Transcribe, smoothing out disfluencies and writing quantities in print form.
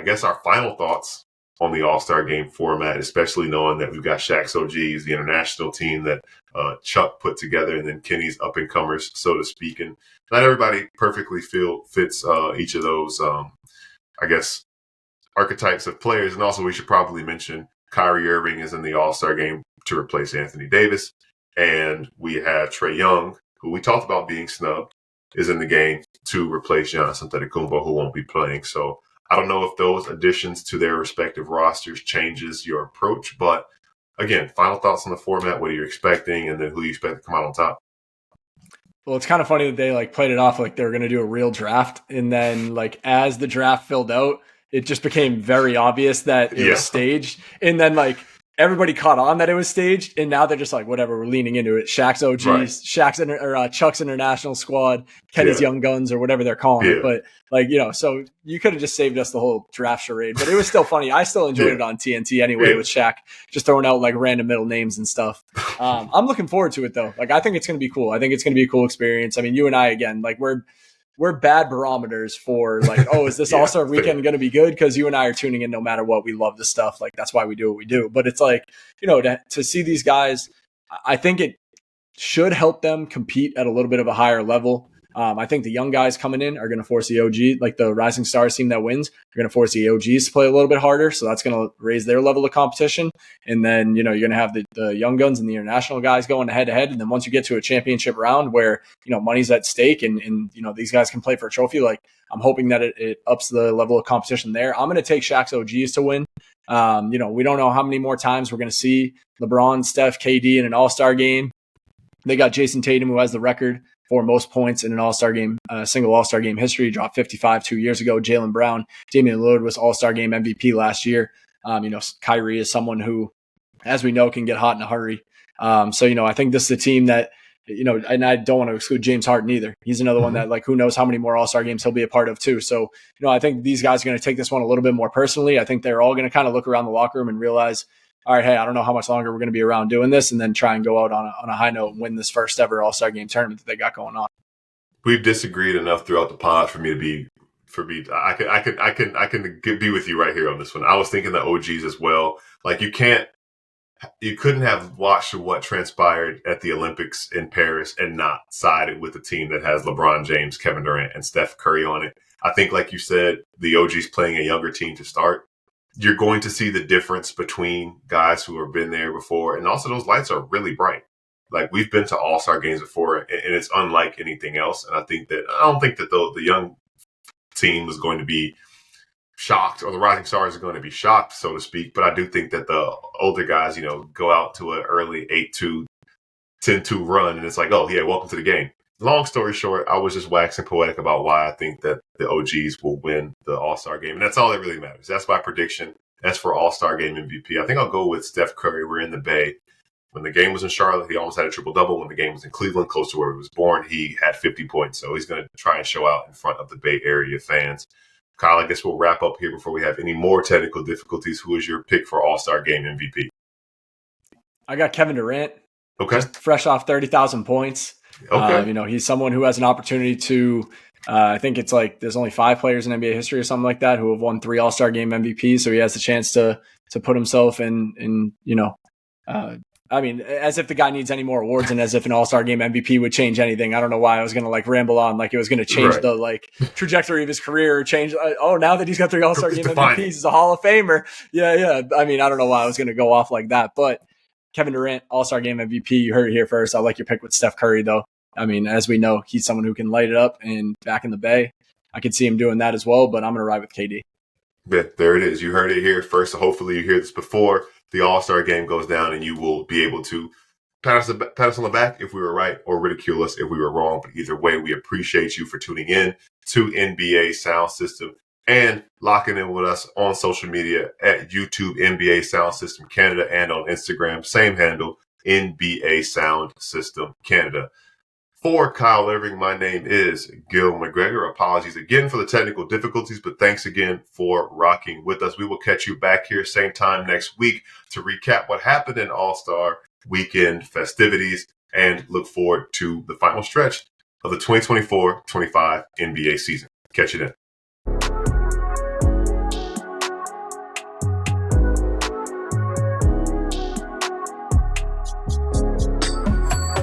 guess our final thoughts on the All-Star Game format, especially knowing that we've got Shaq's OGs, the international team that Chuck put together, and then Kenny's up-and-comers, so to speak. And not everybody perfectly fits each of those, I guess, archetypes of players. And also we should probably mention Kyrie Irving is in the All-Star Game to replace Anthony Davis. And we have Trae Young, who we talked about being snubbed, is in the game to replace Giannis Antetokounmpo, who won't be playing. So I don't know if those additions to their respective rosters changes your approach. But again, final thoughts on the format, what are you expecting, and then who you expect to come out on top? Well, it's kind of funny that they like played it off like they were going to do a real draft. And then like as the draft filled out, it just became very obvious that it was staged. And then like everybody caught on that it was staged. And now they're just like, whatever, we're leaning into it. Shaq's OGs, right. Chuck's international squad, Kenny's Young Guns, or whatever they're calling it. But like, so you could have just saved us the whole draft charade, but it was still funny. I still enjoyed it on TNT anyway with Shaq just throwing out like random middle names and stuff. I'm looking forward to it though. Like, I think it's going to be cool. I think it's going to be a cool experience. I mean, you and I, again, like we're bad barometers for like, oh, is this All-Star weekend going to be good? Because you and I are tuning in no matter what. We love this stuff. Like, that's why we do what we do. But it's like, to see these guys, I think it should help them compete at a little bit of a higher level. I think the young guys coming in are going to force the OG, like the Rising Stars team that wins, are going to force the OGs to play a little bit harder. So that's going to raise their level of competition. And then, you're going to have the young guns and the international guys going head to head. And then once you get to a championship round where, money's at stake and these guys can play for a trophy, like I'm hoping that it ups the level of competition there. I'm going to take Shaq's OGs to win. We don't know how many more times we're going to see LeBron, Steph, KD in an All-Star game. They got Jason Tatum, who has the record for most points in an All-Star game, single All-Star game history, dropped 55 2 years ago. Jaylen Brown, Damian Lillard was All-Star game MVP last year. Kyrie is someone who, as we know, can get hot in a hurry. I think this is a team that, and I don't want to exclude James Harden either. He's another one that, like, who knows how many more All-Star games he'll be a part of too. So, I think these guys are going to take this one a little bit more personally. I think they're all going to kind of look around the locker room and realize, all right, hey, I don't know how much longer we're going to be around doing this, and then try and go out on a high note and win this first ever All-Star game tournament that they got going on. We've disagreed enough throughout the pod for me to be. I can be with you right here on this one. I was thinking the OGs as well. Like you couldn't have watched what transpired at the Olympics in Paris and not sided with the team that has LeBron James, Kevin Durant, and Steph Curry on it. I think, like you said, the OGs playing a younger team to start. You're going to see the difference between guys who have been there before. And also those lights are really bright. Like we've been to All-Star games before and it's unlike anything else. And I don't think that the young team is going to be shocked, or the Rising Stars are going to be shocked, so to speak. But I do think that the older guys, go out to an early 8-2, 10-2 run. And it's like, oh yeah, welcome to the game. Long story short, I was just waxing poetic about why I think that the OGs will win the All-Star game. And that's all that really matters. That's my prediction. That's for All-Star game MVP. I think I'll go with Steph Curry. We're in the Bay. When the game was in Charlotte, he almost had a triple-double. When the game was in Cleveland, close to where he was born, he had 50 points. So he's going to try and show out in front of the Bay Area fans. Kyle, I guess we'll wrap up here before we have any more technical difficulties. Who is your pick for All-Star game MVP? I got Kevin Durant. Okay. Just fresh off 30,000 points. Okay. He's someone who has an opportunity to, I think it's like there's only 5 players in NBA history or something like that who have won 3 All-Star game MVPs. So he has the chance to put himself in as if the guy needs any more awards and as if an All-Star game MVP would change anything. I don't know why I was going to ramble on like it was going to change the trajectory of his career or change. Now that he's got 3 All-Star game MVPs, he's a Hall of Famer. Yeah. I mean, I don't know why I was going to go off like that, but Kevin Durant, All-Star game MVP. You heard it here first. I like your pick with Steph Curry, though. I mean, as we know, he's someone who can light it up, and back in the Bay, I could see him doing that as well, but I'm going to ride with KD. Yeah, there it is. You heard it here first. So hopefully you hear this before the All-Star game goes down, and you will be able to pat us on the back if we were right or ridicule us if we were wrong. But either way, we appreciate you for tuning in to NBA Sound System and locking in with us on social media at YouTube, NBA Sound System Canada, and on Instagram, same handle, NBA Sound System Canada. For Kyle Irving, my name is Gil McGregor. Apologies again for the technical difficulties, but thanks again for rocking with us. We will catch you back here same time next week to recap what happened in All-Star Weekend festivities and look forward to the final stretch of the 2024-25 NBA season. Catch you then.